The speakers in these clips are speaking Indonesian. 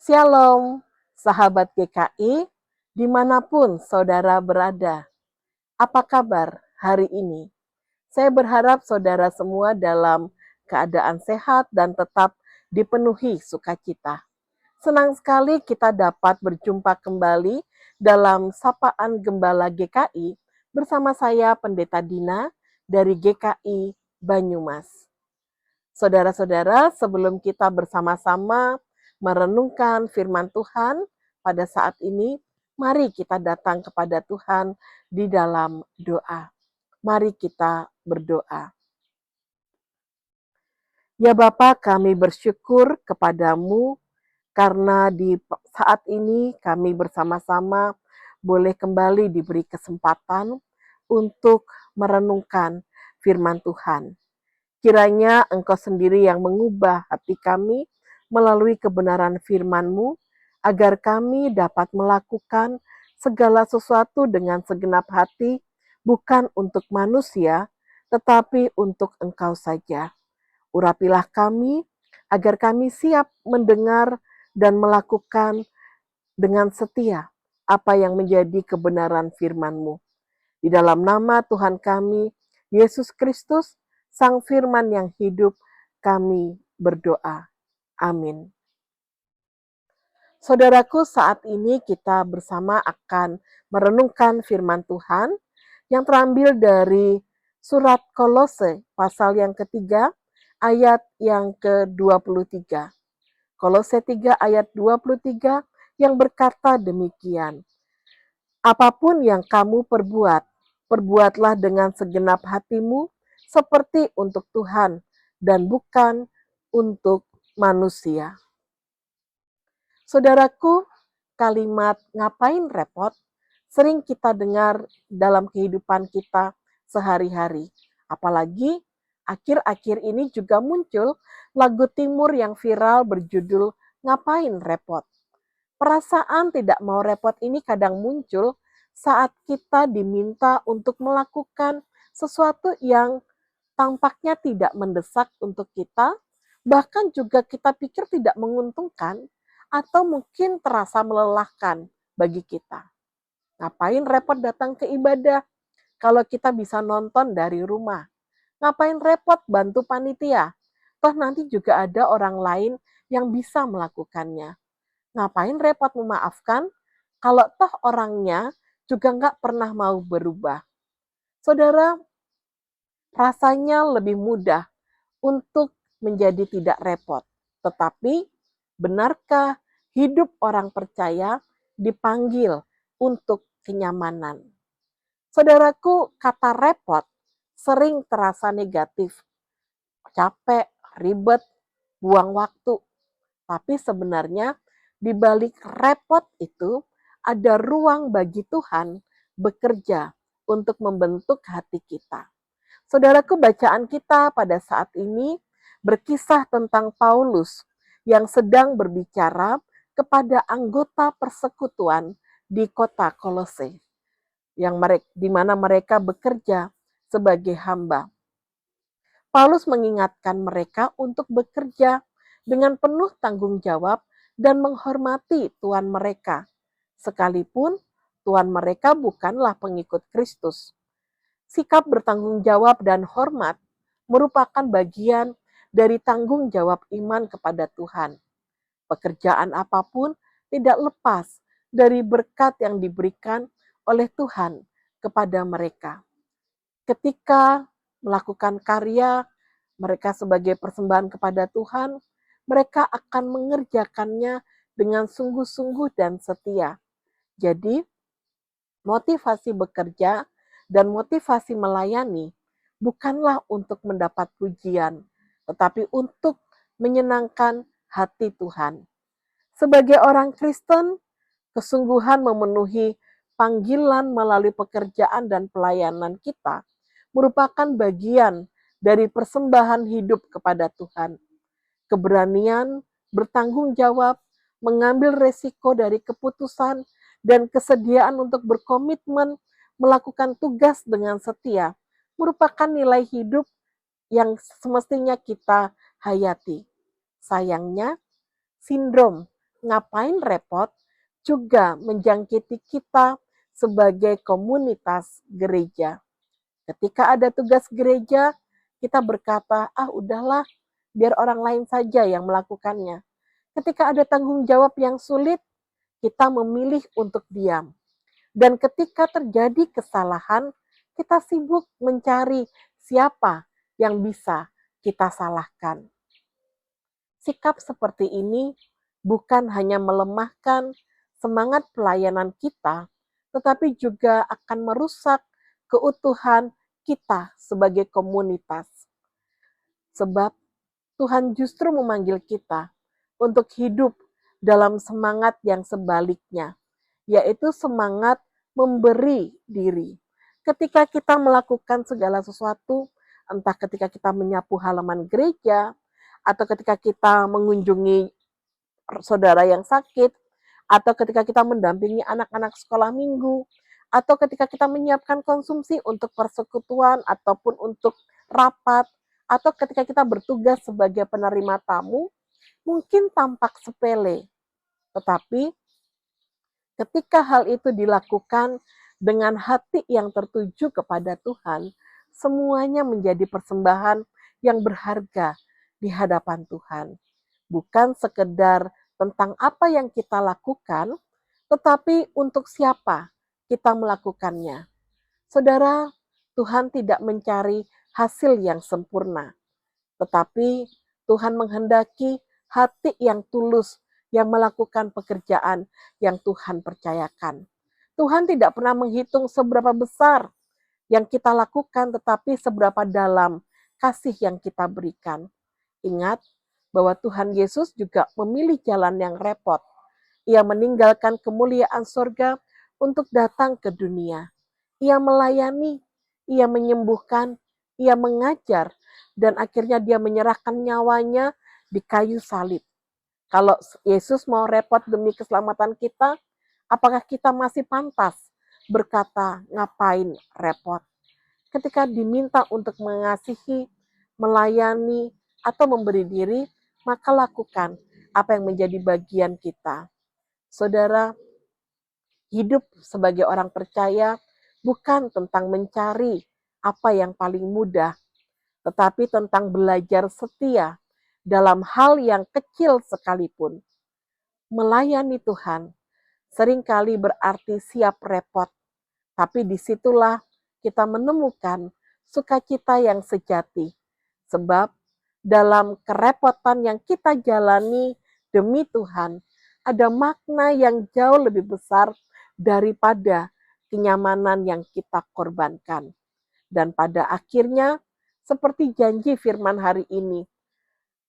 Shalom, sahabat GKI, dimanapun saudara berada. Apa kabar hari ini? Saya berharap saudara semua dalam keadaan sehat dan tetap dipenuhi sukacita. Senang sekali kita dapat berjumpa kembali dalam Sapaan Gembala GKI bersama saya Pendeta Dina dari GKI Banyumas. Saudara-saudara, sebelum kita bersama-sama merenungkan firman Tuhan pada saat ini, mari kita datang kepada Tuhan di dalam doa. Mari kita berdoa. Ya Bapa, kami bersyukur kepadamu karena di saat ini kami bersama-sama boleh kembali diberi kesempatan untuk merenungkan firman Tuhan. Kiranya Engkau sendiri yang mengubah hati kami melalui kebenaran firman-Mu, agar kami dapat melakukan segala sesuatu dengan segenap hati, bukan untuk manusia, tetapi untuk Engkau saja. Urapilah kami, agar kami siap mendengar dan melakukan dengan setia apa yang menjadi kebenaran firman-Mu. Di dalam nama Tuhan kami, Yesus Kristus, Sang Firman yang hidup, kami berdoa. Amin. Saudaraku, saat ini kita bersama akan merenungkan firman Tuhan yang terambil dari surat Kolose, pasal yang ketiga, ayat yang ke-23. Kolose 3 ayat 23 yang berkata demikian. Apapun yang kamu perbuat, perbuatlah dengan segenap hatimu seperti untuk Tuhan dan bukan untuk manusia. Saudaraku, kalimat ngapain repot sering kita dengar dalam kehidupan kita sehari-hari. Apalagi akhir-akhir ini juga muncul lagu Timur yang viral berjudul Ngapain Repot. Perasaan tidak mau repot ini kadang muncul saat kita diminta untuk melakukan sesuatu yang tampaknya tidak mendesak untuk kita, bahkan juga kita pikir tidak menguntungkan, atau mungkin terasa melelahkan bagi kita. Ngapain repot datang ke ibadah kalau kita bisa nonton dari rumah? Ngapain repot bantu panitia? Toh nanti juga ada orang lain yang bisa melakukannya. Ngapain repot memaafkan kalau toh orangnya juga nggak pernah mau berubah. Saudara, rasanya lebih mudah untuk menjadi tidak repot. Tetapi, benarkah hidup orang percaya dipanggil untuk kenyamanan? Saudaraku, kata repot sering terasa negatif. Capek, ribet, buang waktu. Tapi sebenarnya di balik repot itu ada ruang bagi Tuhan bekerja untuk membentuk hati kita. Saudaraku, bacaan kita pada saat ini berkisah tentang Paulus yang sedang berbicara kepada anggota persekutuan di kota Kolose, di mana mereka bekerja sebagai hamba. Paulus mengingatkan mereka untuk bekerja dengan penuh tanggung jawab dan menghormati Tuhan mereka, sekalipun Tuhan mereka bukanlah pengikut Kristus. Sikap bertanggung jawab dan hormat merupakan bagian dari tanggung jawab iman kepada Tuhan. Pekerjaan apapun tidak lepas dari berkat yang diberikan oleh Tuhan kepada mereka. Ketika melakukan karya mereka sebagai persembahan kepada Tuhan, mereka akan mengerjakannya dengan sungguh-sungguh dan setia. Jadi, motivasi bekerja dan motivasi melayani bukanlah untuk mendapat pujian, tetapi untuk menyenangkan hati Tuhan. Sebagai orang Kristen, kesungguhan memenuhi panggilan melalui pekerjaan dan pelayanan kita merupakan bagian dari persembahan hidup kepada Tuhan. Keberanian, bertanggung jawab, mengambil resiko dari keputusan, dan kesediaan untuk berkomitmen melakukan tugas dengan setia merupakan nilai hidup yang semestinya kita hayati. Sayangnya, sindrom ngapain repot juga menjangkiti kita sebagai komunitas gereja. Ketika ada tugas gereja, kita berkata, ah udahlah, biar orang lain saja yang melakukannya. Ketika ada tanggung jawab yang sulit, kita memilih untuk diam. Dan ketika terjadi kesalahan, kita sibuk mencari siapa yang bisa kita salahkan. Sikap seperti ini bukan hanya melemahkan semangat pelayanan kita, tetapi juga akan merusak keutuhan kita sebagai komunitas. Sebab Tuhan justru memanggil kita untuk hidup dalam semangat yang sebaliknya, yaitu semangat memberi diri. Ketika kita melakukan segala sesuatu, entah ketika kita menyapu halaman gereja, atau ketika kita mengunjungi saudara yang sakit, atau ketika kita mendampingi anak-anak sekolah minggu, atau ketika kita menyiapkan konsumsi untuk persekutuan ataupun untuk rapat, atau ketika kita bertugas sebagai penerima tamu, mungkin tampak sepele. Tetapi ketika hal itu dilakukan dengan hati yang tertuju kepada Tuhan, semuanya menjadi persembahan yang berharga di hadapan Tuhan. Bukan sekedar tentang apa yang kita lakukan, tetapi untuk siapa kita melakukannya. Saudara, Tuhan tidak mencari hasil yang sempurna, tetapi Tuhan menghendaki hati yang tulus yang melakukan pekerjaan yang Tuhan percayakan. Tuhan tidak pernah menghitung seberapa besar yang kita lakukan, tetapi seberapa dalam kasih yang kita berikan. Ingat bahwa Tuhan Yesus juga memilih jalan yang repot. Ia meninggalkan kemuliaan sorga untuk datang ke dunia. Ia melayani, ia menyembuhkan, ia mengajar, dan akhirnya dia menyerahkan nyawanya di kayu salib. Kalau Yesus mau repot demi keselamatan kita, apakah kita masih pantas berkata, ngapain repot? Ketika diminta untuk mengasihi, melayani, atau memberi diri, maka lakukan apa yang menjadi bagian kita. Saudara, hidup sebagai orang percaya bukan tentang mencari apa yang paling mudah, tetapi tentang belajar setia dalam hal yang kecil sekalipun. Melayani Tuhan seringkali berarti siap repot, tapi disitulah kita menemukan sukacita yang sejati. Sebab dalam kerepotan yang kita jalani demi Tuhan, ada makna yang jauh lebih besar daripada kenyamanan yang kita korbankan. Dan pada akhirnya, seperti janji firman hari ini,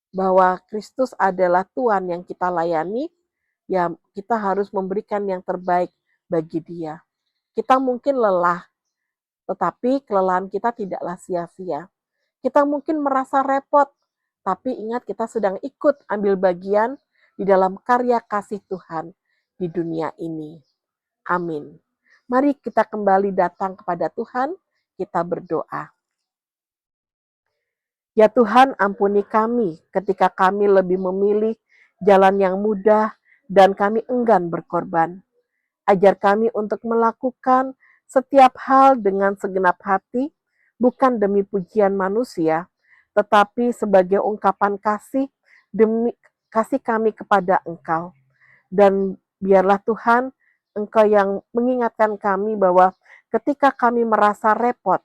bahwa Kristus adalah Tuhan yang kita layani, ya kita harus memberikan yang terbaik bagi Dia. Kita mungkin lelah, tetapi kelelahan kita tidaklah sia-sia. Kita mungkin merasa repot, tapi ingat kita sedang ikut ambil bagian di dalam karya kasih Tuhan di dunia ini. Amin. Mari kita kembali datang kepada Tuhan, kita berdoa. Ya Tuhan, ampuni kami ketika kami lebih memilih jalan yang mudah dan kami enggan berkorban. Ajar kami untuk melakukan setiap hal dengan segenap hati, bukan demi pujian manusia, tetapi sebagai ungkapan kasih demi kasih kami kepada Engkau. Dan biarlah Tuhan, Engkau yang mengingatkan kami bahwa ketika kami merasa repot,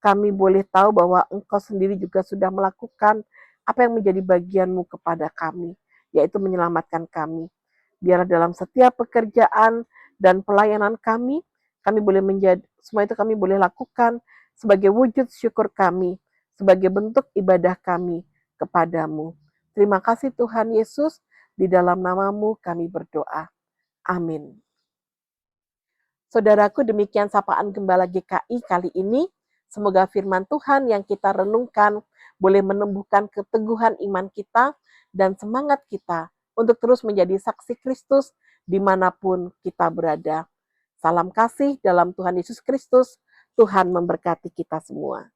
kami boleh tahu bahwa Engkau sendiri juga sudah melakukan apa yang menjadi bagian-Mu kepada kami, yaitu menyelamatkan kami. Biarlah dalam setiap pekerjaan dan pelayanan kami boleh menjadi, semua itu kami boleh lakukan sebagai wujud syukur kami, sebagai bentuk ibadah kami kepadamu. Terima kasih Tuhan Yesus, di dalam nama-Mu kami berdoa. Amin. Saudaraku, demikian sapaan Gembala GKI kali ini. Semoga firman Tuhan yang kita renungkan boleh menumbuhkan keteguhan iman kita dan semangat kita untuk terus menjadi saksi Kristus dimanapun kita berada. Salam kasih dalam Tuhan Yesus Kristus. Tuhan memberkati kita semua.